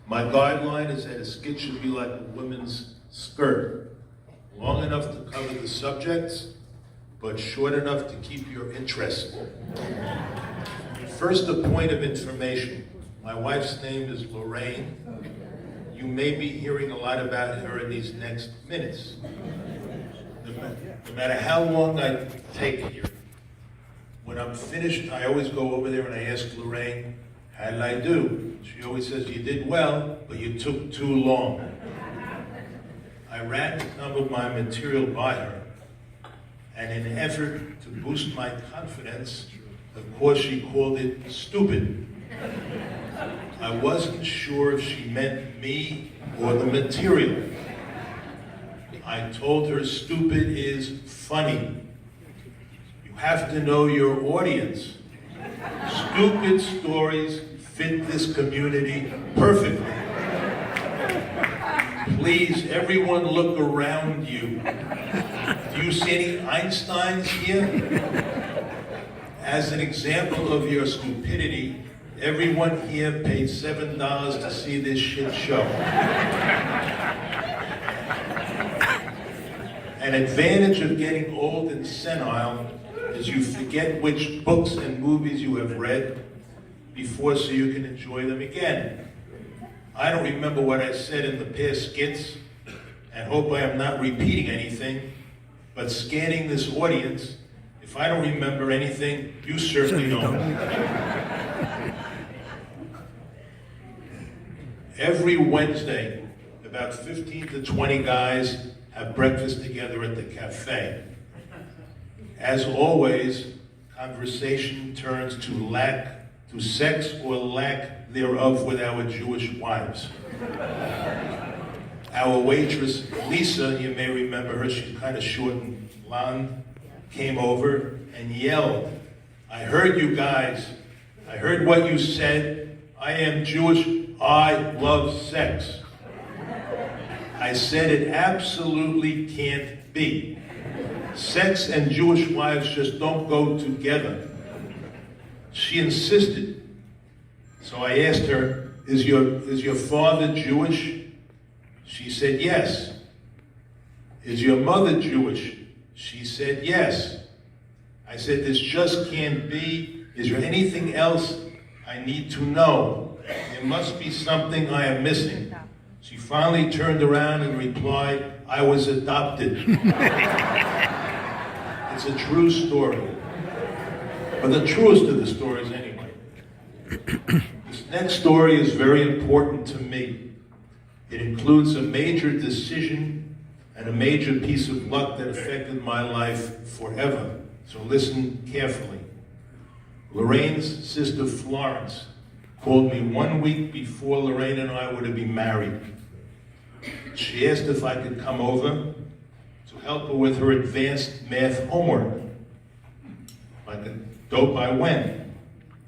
My guideline is that a skit should be like a woman's skirt, long enough to cover the subjects, but short enough to keep your interest. First, a point of information. My wife's name is Lorraine. You may be hearing a lot about her in these next minutes. No matter how long I take here, when I'm finished, I always go over there and I ask Lorraine, how did I do? She always says, you did well, but you took too long. I ran some of my material by her, and in an effort to boost my confidence, of course she called it stupid. I wasn't sure if she meant me or the material. I told her stupid is funny. You have to know your audience. Stupid stories fit this community perfectly. Please, everyone look around you. Do you see any Einsteins here? As an example of your stupidity, everyone here paid $7 to see this shit show. An advantage of getting old and senile is you forget which books and movies you have read before so you can enjoy them again. I don't remember what I said in the past skits and hope I am not repeating anything, but scanning this audience, if I don't remember anything, you certainly don't. Every Wednesday, about 15 to 20 guys have breakfast together at the cafe. As always, conversation turns to sex or lack thereof with our Jewish wives. Our waitress, Lisa, you may remember her, she's kind of short and blonde, came over and yelled, I heard you guys, I heard what you said, I am Jewish, I love sex. I said it absolutely can't be. Sex and Jewish wives just don't go together. She insisted. So I asked her, is your father Jewish? She said yes. Is your mother Jewish? She said yes. I said, this just can't be. Is there anything else I need to know? There must be something I am missing. She finally turned around and replied, I was adopted. It's a true story. But the truest of the stories anyway. This next story is very important to me. It includes a major decision and a major piece of luck that affected my life forever. So listen carefully. Lorraine's sister Florence called me 1 week before Lorraine and I were to be married. She asked if I could come over to help her with her advanced math homework. Like a dope, I went.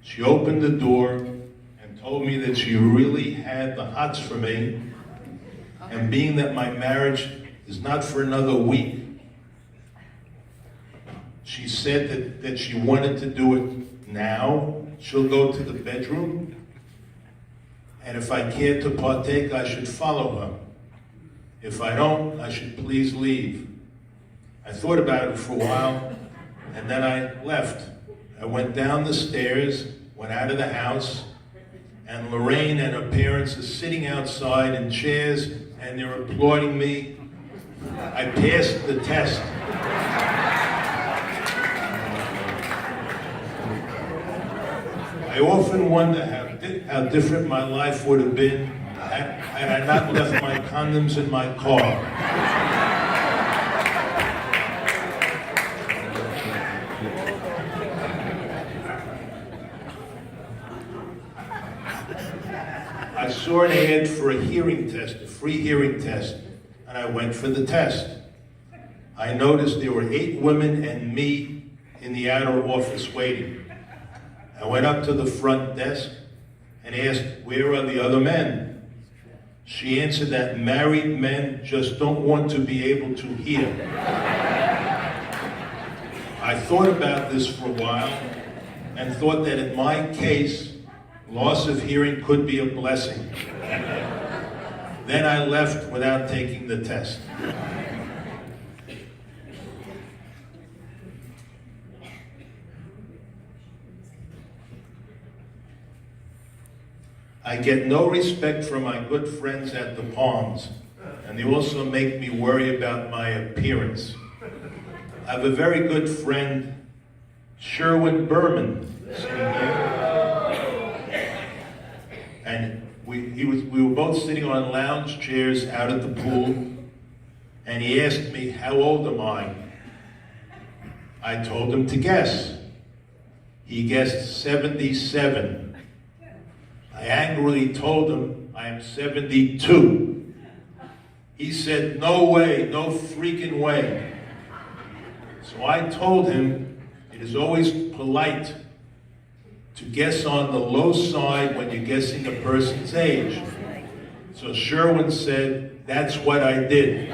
She opened the door and told me that she really had the hots for me, and being that my marriage is not for another week, she said that she wanted to do it now. She'll go to the bedroom, and if I cared to partake, I should follow her. If I don't, I should please leave. I thought about it for a while, and then I left. I went down the stairs, went out of the house, and Lorraine and her parents are sitting outside in chairs, and they're applauding me. I passed the test. I often wonder how different my life would have been had I not left my condoms in my car. I saw an ad for a hearing test, a free hearing test, and I went for the test. I noticed there were 8 women and me in the outer office waiting. I went up to the front desk and asked, where are the other men? She answered that married men just don't want to be able to hear. I thought about this for a while and thought that in my case, Loss of hearing could be a blessing. Then I left without taking the test. I get no respect from my good friends at the Palms, and they also make me worry about my appearance. I have a very good friend, Sherwin Berman, sitting here. And we were both sitting on lounge chairs out at the pool, and he asked me, how old am I? I told him to guess. He guessed 77. I angrily told him I am 72. He said, no way, no freaking way. So I told him it is always polite to guess on the low side when you're guessing a person's age. So Sherwin said, that's what I did.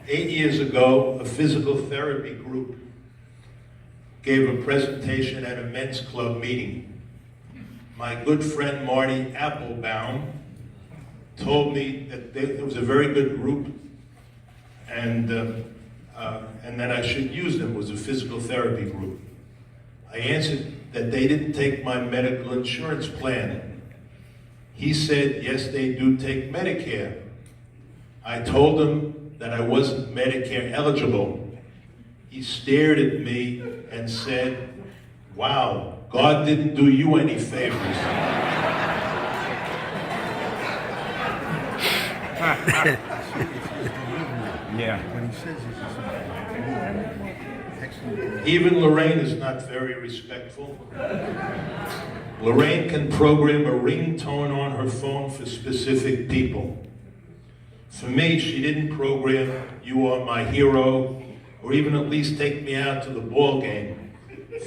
8 years ago, a physical therapy group gave a presentation at a men's club meeting. My good friend Marty Applebaum told me that it was a very good group and that I should use them. It was a physical therapy group. I answered that they didn't take my medical insurance plan. He said, yes, they do take Medicare. I told him that I wasn't Medicare eligible. He stared at me and said, wow, God didn't do you any favors. Yeah. Even Lorraine is not very respectful. Lorraine can program a ringtone on her phone for specific people. For me, she didn't program "You Are My Hero," or even at least take me out to the ball game.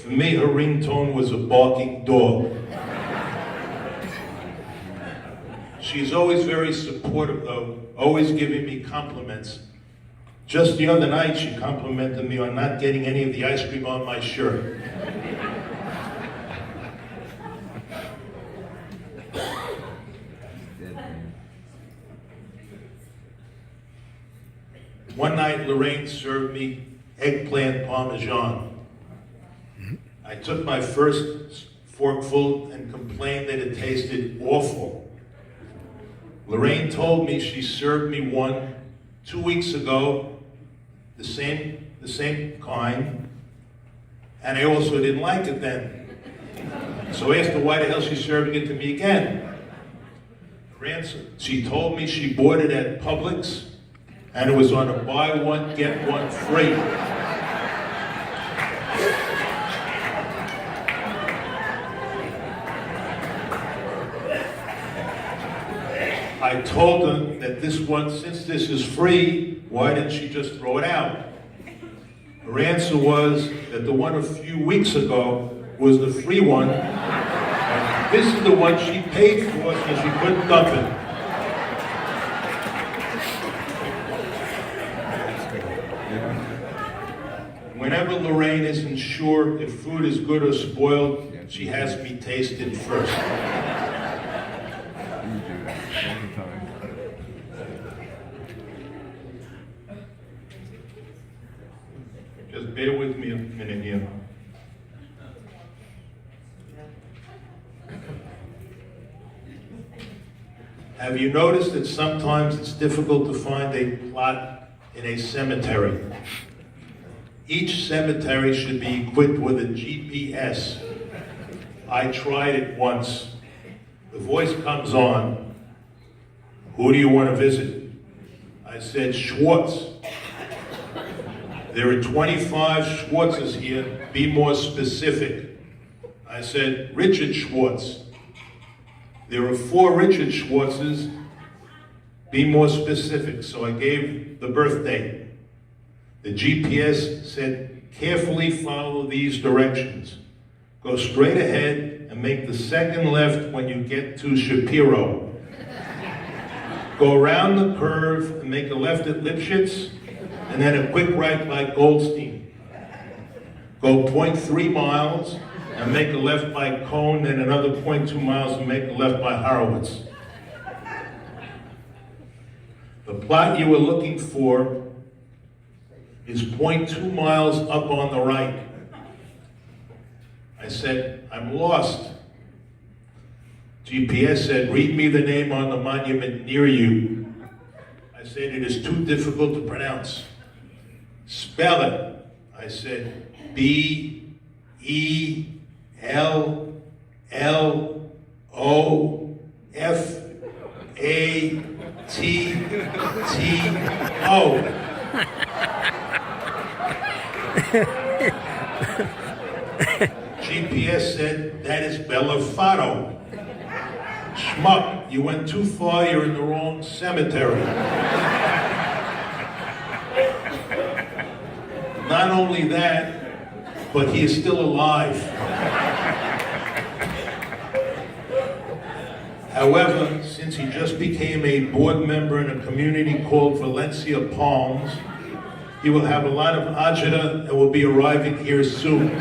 For me, her ringtone was a barking dog. She's always very supportive, though, always giving me compliments. Just the other night, she complimented me on not getting any of the ice cream on my shirt. One night, Lorraine served me eggplant parmesan. I took my first forkful and complained that it tasted awful. Lorraine told me she served me one 2 weeks ago, the same kind, and I also didn't like it then. So I asked her why the hell she's serving it to me again. She told me she bought it at Publix, and it was on a buy one, get one free. I told them that this one, since this is free, why didn't she just throw it out? Her answer was that the one a few weeks ago was the free one, and this is the one she paid for, so she couldn't dump it. Whenever Lorraine isn't sure if food is good or spoiled, she has me taste it first. Just bear with me a minute here. Have you noticed that sometimes it's difficult to find a plot in a cemetery? Each cemetery should be equipped with a GPS. I tried it once. The voice comes on. Who do you want to visit? I said, Schwartz. There are 25 Schwartzes here. Be more specific. I said, Richard Schwartz. There are 4 Richard Schwartzes. Be more specific. So I gave the birth date. The GPS said, carefully follow these directions. Go straight ahead and make the second left when you get to Shapiro. Go around the curve and make a left at Lipschitz, and then a quick right by Goldstein. Go 0.3 miles and make a left by Cone, then another 0.2 miles and make a left by Horowitz. The plot you were looking for is 0.2 miles up on the right. I said, I'm lost. GPS said, read me the name on the monument near you. I said, it is too difficult to pronounce. Spell it. I said, BELLOFATTO. GPS said, that is Bellafato. Schmuck, you went too far, you're in the wrong cemetery. Not only that, but he is still alive. However, since he just became a board member in a community called Valencia Palms, he will have a lot of agita and will be arriving here soon.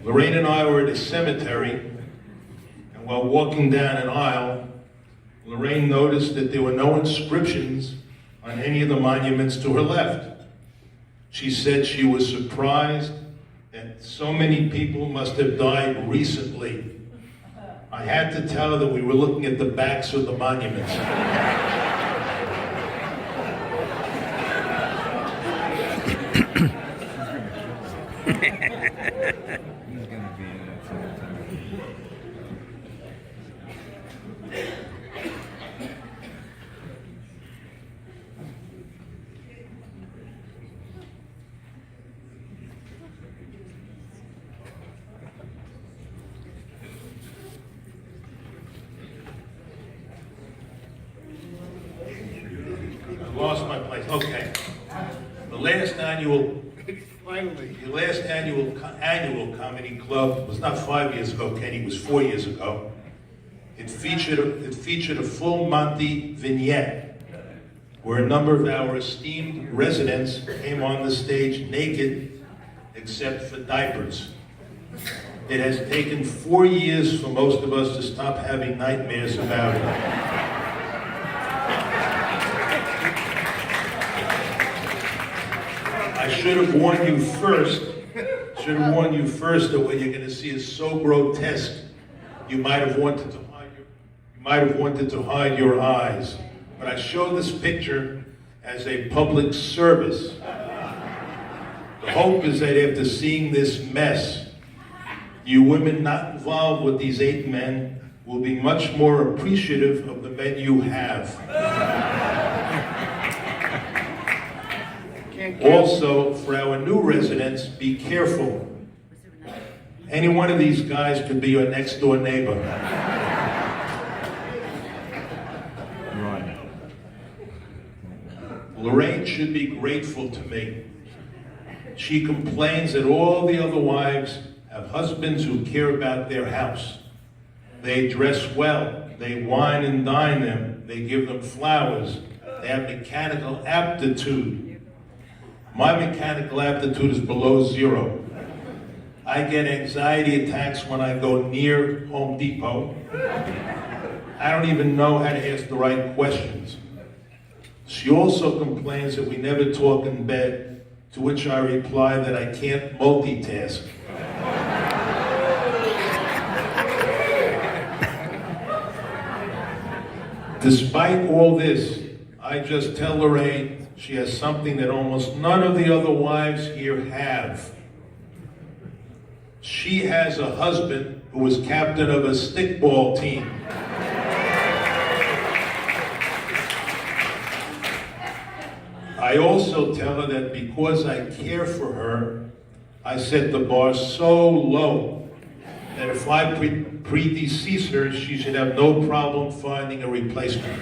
Lorraine and I were at a cemetery, and while walking down an aisle, Lorraine noticed that there were no inscriptions on any of the monuments to her left. She said she was surprised that so many people must have died recently. I had to tell her that we were looking at the backs of the monuments. Lost my place. Okay. The last annual comedy club was not 5 years ago, Kenny, it was 4 years ago. It featured a full Monty vignette where a number of our esteemed residents came on the stage naked except for diapers. It has taken 4 years for most of us to stop having nightmares about it. I should have warned you first that what you're going to see is so grotesque, you might have wanted to hide your eyes. But I show this picture as a public service. The hope is that after seeing this mess, you women not involved with these 8 men will be much more appreciative of the men you have. Also, for our new residents, be careful. Any one of these guys could be your next door neighbor. Right. Lorraine should be grateful to me. She complains that all the other wives have husbands who care about their house. They dress well, they wine and dine them, they give them flowers, they have mechanical aptitude. My mechanical aptitude is below 0. I get anxiety attacks when I go near Home Depot. I don't even know how to ask the right questions. She also complains that we never talk in bed, to which I reply that I can't multitask. Despite all this, I just tell Lorraine she has something that almost none of the other wives here have. She has a husband who was captain of a stickball team. I also tell her that because I care for her, I set the bar so low that if I predecease her, she should have no problem finding a replacement.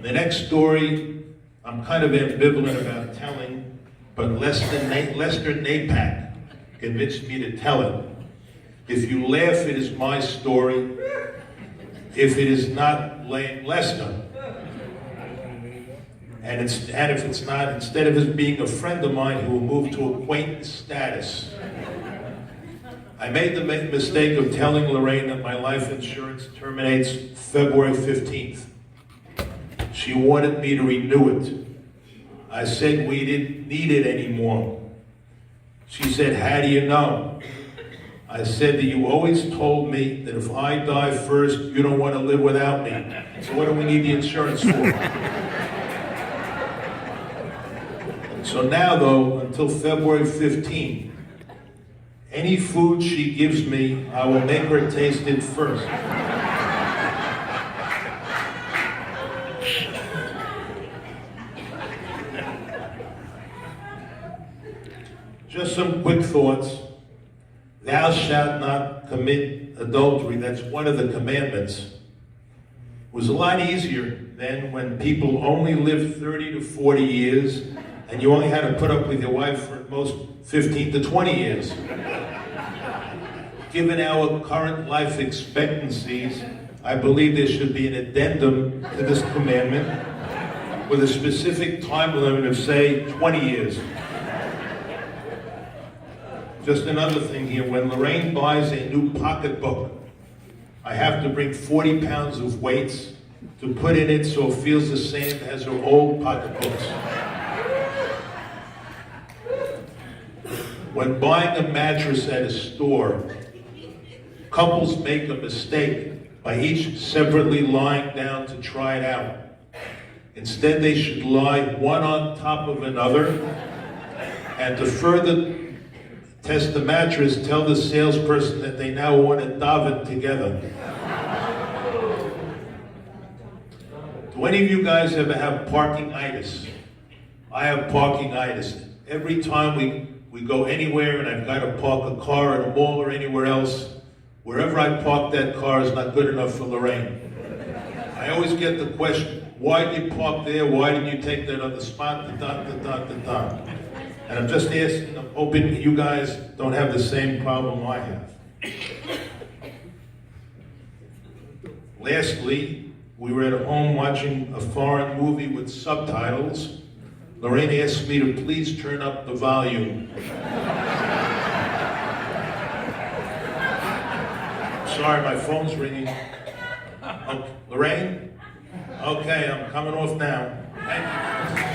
The next story I'm kind of ambivalent about telling, but Lester Napak convinced me to tell it. If you laugh, it is my story. If it is not, blame Lester. And if it's not, instead of his being a friend of mine, he will move to acquaintance status. I made the mistake of telling Lorraine that my life insurance terminates February 15th. She wanted me to renew it. I said we didn't need it anymore. She said, how do you know? I said that you always told me that if I die first, you don't want to live without me. So what do we need the insurance for? So now, though, until February 15th, any food she gives me, I will make her taste it first. Just some quick thoughts. Thou shalt not commit adultery. That's one of the commandments. It was a lot easier then when people only lived 30 to 40 years and you only had to put up with your wife for at most 15 to 20 years. Given our current life expectancies, I believe there should be an addendum to this commandment with a specific time limit of, say, 20 years. Just another thing here, when Lorraine buys a new pocketbook, I have to bring 40 pounds of weights to put in it so it feels the same as her old pocketbooks. When buying a mattress at a store, couples make a mistake by each separately lying down to try it out. Instead, they should lie one on top of another, and to further test the mattress, tell the salesperson that they now want to daven together. Do any of you guys ever have parking-itis? I have parking-itis. Every time we go anywhere and I've got to park a car at a mall or anywhere else, wherever I park that car is not good enough for Lorraine. I always get the question, why did you park there? Why didn't you take that other spot? And I'm just asking, I'm hoping that you guys don't have the same problem I have. Lastly, we were at home watching a foreign movie with subtitles. Lorraine asked me to please turn up the volume. Sorry, my phone's ringing. Oh, Lorraine? Okay, I'm coming off now. Thank you.